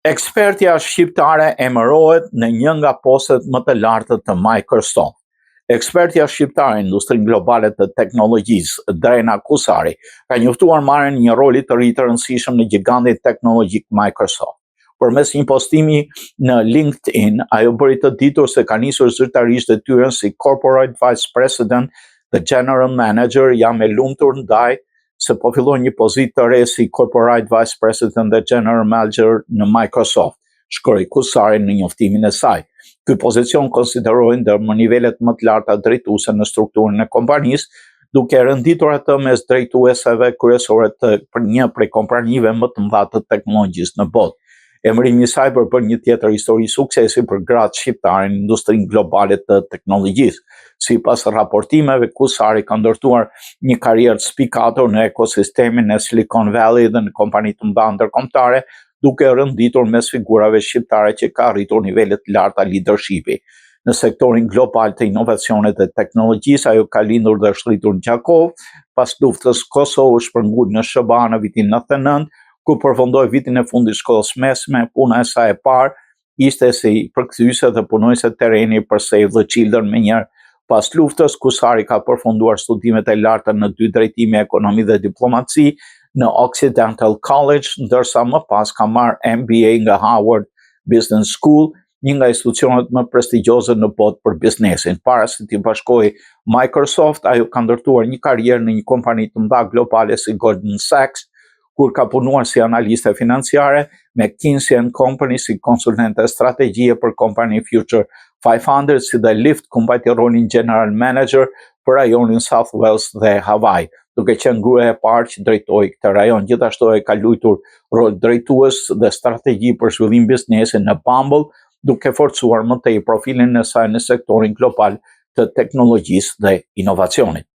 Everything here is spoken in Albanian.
Ekspertja shqiptare emërohet në një nga postet më të larta të Microsoft. Ekspertja shqiptare në industrinë globale të teknologjisë, Drena Kusari, ka njoftuar marrjen një roli të ri të rëndësishëm në gigantin teknologjik Microsoft. Përmes një postimi në LinkedIn, ajo bëri të ditur se ka nisur zyrtarisht detyrën si Corporate Vice President dhe General Manager. Jam e lumtur ndaj se po fillon një pozitë të re si Corporate Vice President dhe General Manager në Microsoft, shkroi Kusari në njoftimin e saj. Ky pozicion konsiderohet ndër nivelet më të larta drejtuese në strukturën e kompanisë, duke renditur atë mes drejtuesave kryesore të një prej kompanive më të mëdha të teknologjisë në botë. Emërimi i saj përbën një tjetër histori suksesi për gratë shqiptare në industrinë globale të teknologjisë. Sipas raportimeve, Kusari ka ndërtuar një karrierë spikator në ekosistemin e Silicon Valley dhe në kompani të mëdha ndërkombëtare, duke rënditur mes figurave shqiptare që ka arritur nivele të larta leadershipi. Në sektorin global të inovacionit dhe teknologjisë, ajo ka lindur dhe shtritur në Gjakov, pas luftës Kosovë u shpërngul në SBA në vitin 99, ku përfundoi vitin e fundit shkollës mesme. Puna e saj e parë ishte si përkthyese dhe punonjëse terreni për Save the Children. Menjëherë pas luftës, Kusari ka përfunduar studimet e larta në 2 drejtime ekonomi dhe diplomaci në Occidental College, ndërsa më pas ka marrë MBA nga Harvard Business School, një nga institucionet më prestigjioze në botë për biznesin. Para se t'i bashkojë Microsoft, ajo ka ndërtuar një karrierë në një kompani të mëdha globale si Goldman Sachs, kur ka punuar si analiste financiare, me McKinsey & Company si konsulente strategjie për kompani Future 500, si dhe Lyft, ku mbajti rolin General Manager për rajonin South Wales dhe Hawaii, duke qenë gruaja e parë që drejtoi këtë rajon. Gjithashtu ai ka luajtur rol drejtues dhe strategji për zhvillim biznesi në Bumble, duke forcuar më tej profilin e saj në sektorin global të teknologjisë dhe inovacionit.